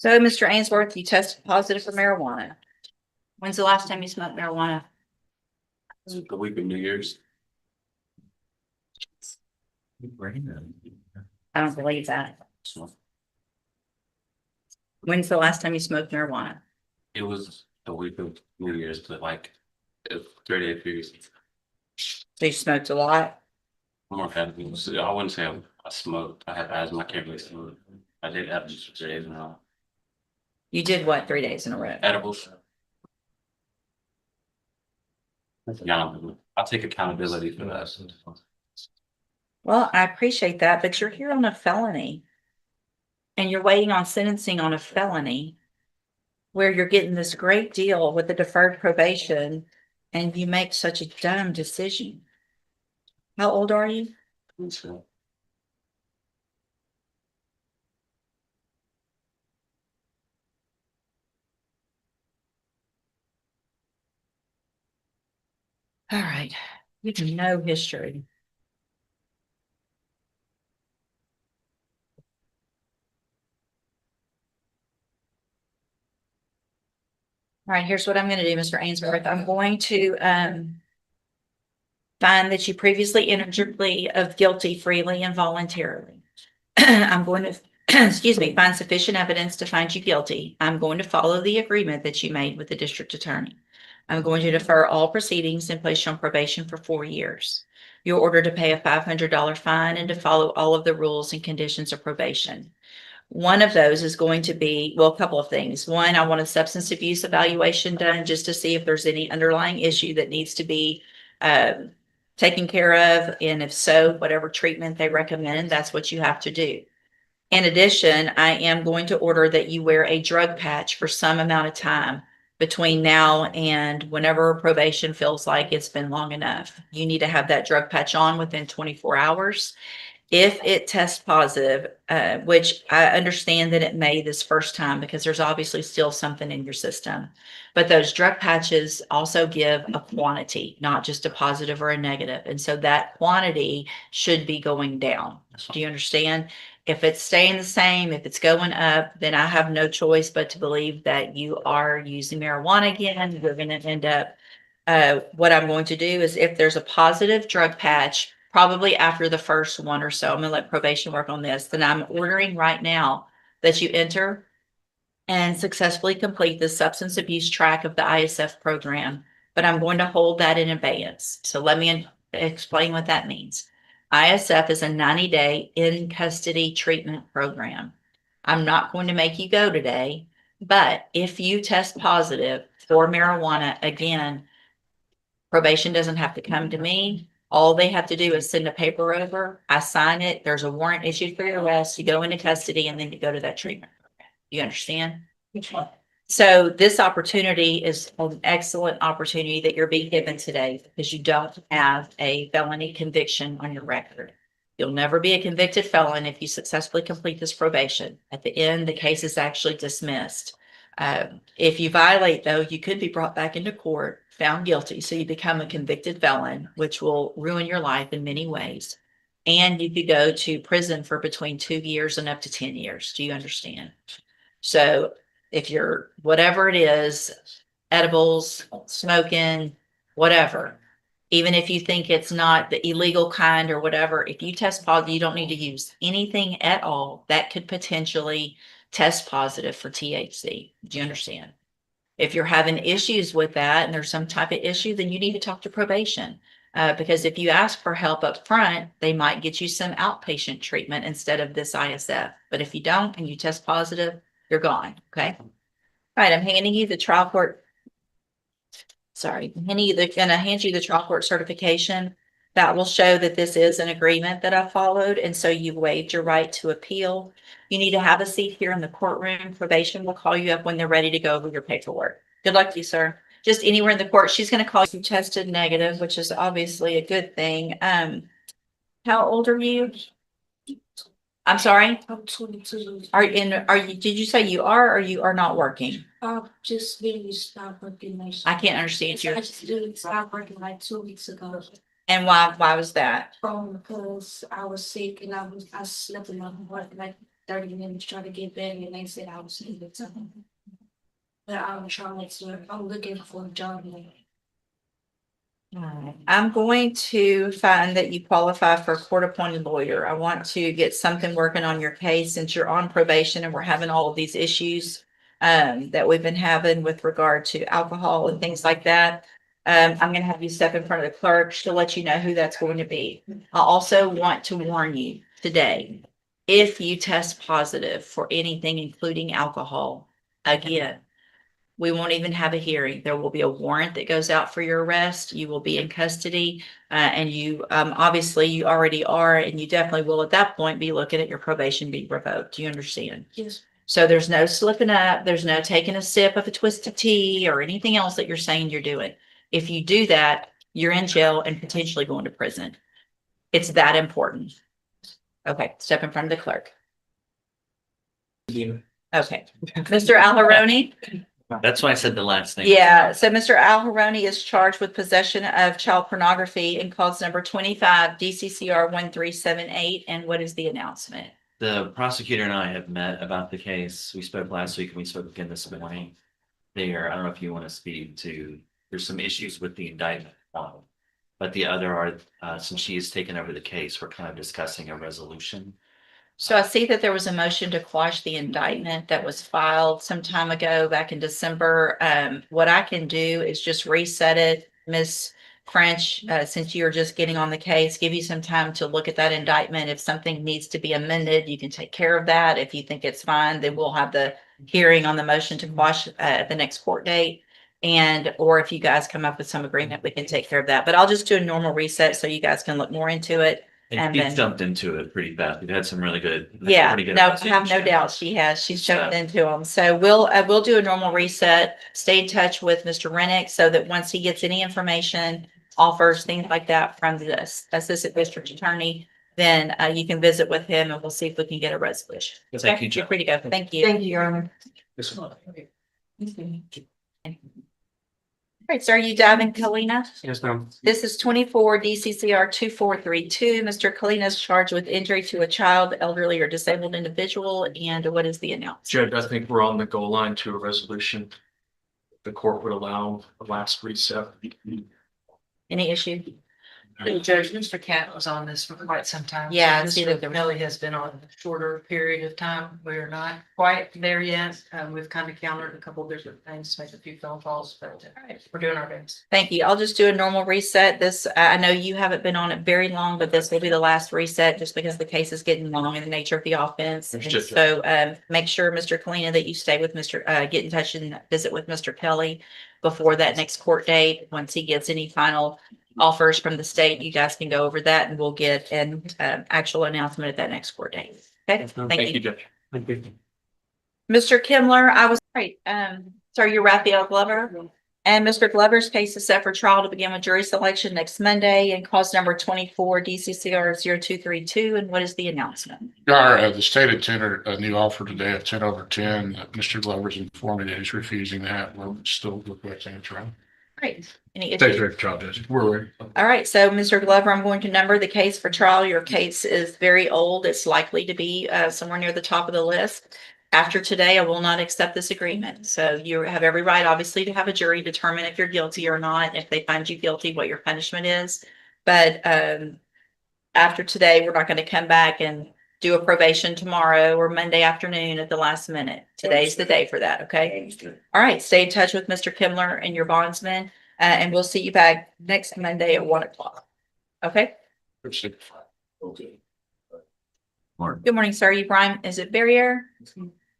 So, Mr. Ainsworth, you tested positive for marijuana. When's the last time you smoked marijuana? The week of New Year's. I don't believe that. When's the last time you smoked marijuana? It was the week of New Year's, but like 30 period. So you smoked a lot? More had I wouldn't say I smoked. I had asthma. I can't really smoke. I did edibles for 3 days in a row. You did what 3 days in a row? Edibles. Yeah, I take accountability for that. Well, I appreciate that, but you're here on a felony. And you're waiting on sentencing on a felony where you're getting this great deal with the deferred probation and you make such a dumb decision. How old are you? So, All right. You have no history. All right, here's what I'm going to do, Mr. Ainsworth. I'm going to find that you previously entered your plea of guilty freely and voluntarily. I'm going to, excuse me, find sufficient evidence to find you guilty. I'm going to follow the agreement that you made with the district attorney. I'm going to defer all proceedings and place you on probation for 4 years. You're ordered to pay a $500 fine and to follow all of the rules and conditions of probation. One of those is going to be, well, a couple of things. One, I want a substance abuse evaluation done just to see if there's any underlying issue that needs to be taken care of. And if so, whatever treatment they recommend, that's what you have to do. In addition, I am going to order that you wear a drug patch for some amount of time between now and whenever probation feels like it's been long enough. You need to have that drug patch on within 24 hours. If it tests positive, which I understand that it may this first time because there's obviously still something in your system, but those drug patches also give a quantity, not just a positive or a negative. And so that quantity should be going down. Do you understand? If it's staying the same, if it's going up, then I have no choice but to believe that you are using marijuana again. You're going to end up, what I'm going to do is if there's a positive drug patch, probably after the first one or so, I'm going to let probation work on this. Then I'm ordering right now that you enter and successfully complete the substance abuse track of the ISF program. But I'm going to hold that in abeyance. So let me explain what that means. ISF is a 90-day in custody treatment program. I'm not going to make you go today, but if you test positive for marijuana, again, probation doesn't have to come to me. All they have to do is send a paper over. I sign it. There's a warrant issued for your arrest. You go into custody and then you go to that treatment program. You understand? So this opportunity is an excellent opportunity that you're being given today because you don't have a felony conviction on your record. You'll never be a convicted felon if you successfully complete this probation. At the end, the case is actually dismissed. If you violate, though, you could be brought back into court, found guilty, so you become a convicted felon, which will ruin your life in many ways. And you could go to prison for between 2 years and up to 10 years. Do you understand? So if you're, whatever it is, edibles, smoking, whatever, even if you think it's not the illegal kind or whatever, if you test positive, you don't need to use anything at all that could potentially test positive for THC. Do you understand? If you're having issues with that and there's some type of issue, then you need to talk to probation. Because if you ask for help up front, they might get you some outpatient treatment instead of this ISF. But if you don't and you test positive, you're gone. Okay. All right. I'm handing you the trial court. Sorry, I'm gonna hand you the trial court certification that will show that this is an agreement that I followed. And so you waived your right to appeal. You need to have a seat here in the courtroom. Probation will call you up when they're ready to go over your paperwork. Good luck to you, sir. Just anywhere in the court. She's going to call you tested negative, which is obviously a good thing. How old are you? I'm sorry. I'm 22. Are you, did you say you are or you are not working? I've just really stopped working. I can't understand you. I just really stopped working like 2 weeks ago. And why was that? Because I was sick and I slept in my heart like 30 minutes trying to get back and they said I was leaving something. But I'm trying to, I'm looking for a job now. Alright, I'm going to find that you qualify for a court-appointed lawyer. I want to get something working on your case since you're on probation and we're having all of these issues that we've been having with regard to alcohol and things like that. I'm gonna have you step in front of the clerk. She'll let you know who that's going to be. I also want to warn you today, if you test positive for anything, including alcohol, again, we won't even have a hearing. There will be a warrant that goes out for your arrest. You will be in custody. And you, obviously you already are, and you definitely will at that point be looking at your probation being revoked. Do you understand? Yes. So there's no slipping up. There's no taking a sip of a twisted tea or anything else that you're saying you're doing. If you do that, you're in jail and potentially going to prison. It's that important. Okay, step in front of the clerk. Okay, Mr. Alharoni? That's why I said the last name. Yeah, so Mr. Alharoni is charged with possession of child pornography in cause number 25 DCCR 1378. And what is the announcement? The prosecutor and I have met about the case. We spoke last week and we spoke again this morning. There, I don't know if you want to speak to, there's some issues with the indictment. But the other are, since she has taken over the case, we're kind of discussing a resolution. So I see that there was a motion to quash the indictment that was filed some time ago, back in December. What I can do is just reset it, Ms. French, since you're just getting on the case, give you some time to look at that indictment. If something needs to be amended, you can take care of that. If you think it's fine, then we'll have the hearing on the motion to quash at the next court date. And, or if you guys come up with some agreement, we can take care of that. But I'll just do a normal reset so you guys can look more into it. And And she's then- jumped into it pretty fast. We've had some really good. Yeah, pretty good no, I have no investigation. doubt she has. She's So- jumped into them. So we'll do a normal reset, stay in touch with Mr. Rennick so that once he gets any information, offers, things like that from the assistant district attorney, then you can visit with him and we'll see if we can get a resolution. Thank you, You're Joe. free to go. Thank you. Thank you, Your Honor. All right, so are you diving, Kalina? Yes, ma'am. This is 24 DCCR 2432. Mr. Kalina is charged with injury to a child, elderly, or disabled individual. And what is the announcement? Judge, I think we're on the goal line to a resolution. The court would allow a last reset. Any issue? Judge, Mr. Cat was on this for quite some time. Yeah, I see that there Mr. was- Kelly has been on a shorter period of time. We're not quite there yet. We've kind of countered a couple different things, made a few phone calls, but we're doing our best. Thank you. I'll just do a normal reset. This, I know you haven't been on it very long, but this will be the last reset just because the case is getting long in the nature of the offense. And Understood. so make sure, Mr. Kalina, that you stay with Mr. Get in touch and visit with Mr. Kelly before that next court date. Once he gets any final offers from the state, you guys can go over that and we'll get an actual announcement at that next court date. Okay, Thank you, Judge. Thank you. Mr. Kimler, I was right. So you're Raphael Glover, and Mr. Glover's case is set for trial to begin with jury selection next Monday and cause number 24 DCCR 0232. And what is the announcement? Your Honor, the state had tendered a new offer today of 10/10. Mr. Glover's informed me that he's refusing that. We're still requesting a trial. Great. Any State's issues? ready for trial, Judge. We're ready. All right. So Mr. Glover, I'm going to number the case for trial. Your case is very old. It's likely to be somewhere near the top of the list. After today, I will not accept this agreement. So you have every right, obviously, to have a jury determine if you're guilty or not. If they find you guilty, what your punishment is. But after today, we're not going to come back and do a probation tomorrow or Monday afternoon at the last minute. Today's the day for that. Okay. All right. Stay in touch with Mr. Kimler and your bondsman, and we'll see you back next Monday at 1 o'clock. Okay. Good morning, sir. You Brian, is it Barrier?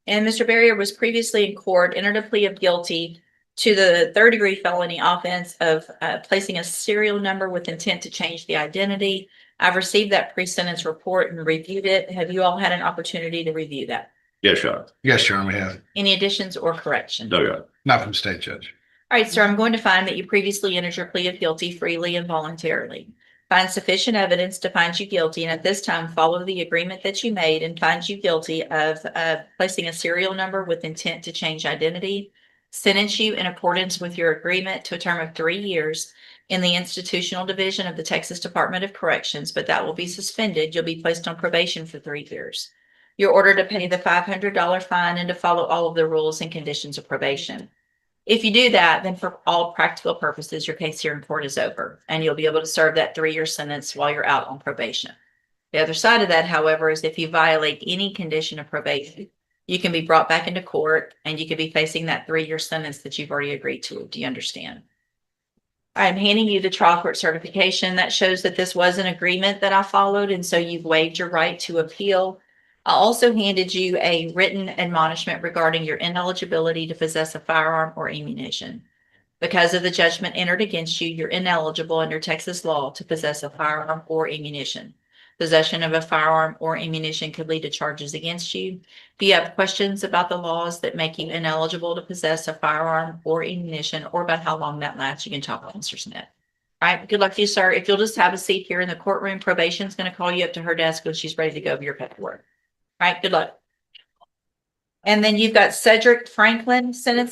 And Mr. Barrier was previously in court, entered a plea of guilty to the third-degree felony offense of placing a serial number with intent to change the identity. I've received that pre-sentence report and reviewed it. Have you all had an opportunity to review that? Yes, Your Honor. Yes, Your Honor, we have. Any additions or corrections? No, Your Honor. Not from state judge. All right, sir, I'm going to find that you previously entered your plea of guilty freely and voluntarily. Find sufficient evidence to find you guilty, and at this time, follow the agreement that you made and find you guilty of placing a serial number with intent to change identity. Sentence you in accordance with your agreement to a term of 3 years in the institutional division of the Texas Department of Corrections, but that will be suspended. You'll be placed on probation for 3 years. You're ordered to pay the $500 fine and to follow all of the rules and conditions of probation. If you do that, then for all practical purposes, your case here in court is over, and you'll be able to serve that 3-year sentence while you're out on probation. The other side of that, however, is if you violate any condition of probation, you can be brought back into court and you could be facing that 3-year sentence that you've already agreed to. Do you understand? I'm handing you the trial court certification that shows that this was an agreement that I followed, and so you've waived your right to appeal. I also handed you a written admonishment regarding your ineligibility to possess a firearm or ammunition. Because of the judgment entered against you, you're ineligible under Texas law to possess a firearm or ammunition. Possession of a firearm or ammunition could lead to charges against you. If you have questions about the laws that make you ineligible to possess a firearm or ammunition, or about how long that lasts, you can talk with Mr. Smith. All right, good luck to you, sir. If you'll just have a seat here in the courtroom, probation's going to call you up to her desk when she's ready to go over your paperwork. All right, good luck. And then you've got Cedric Franklin sentencing.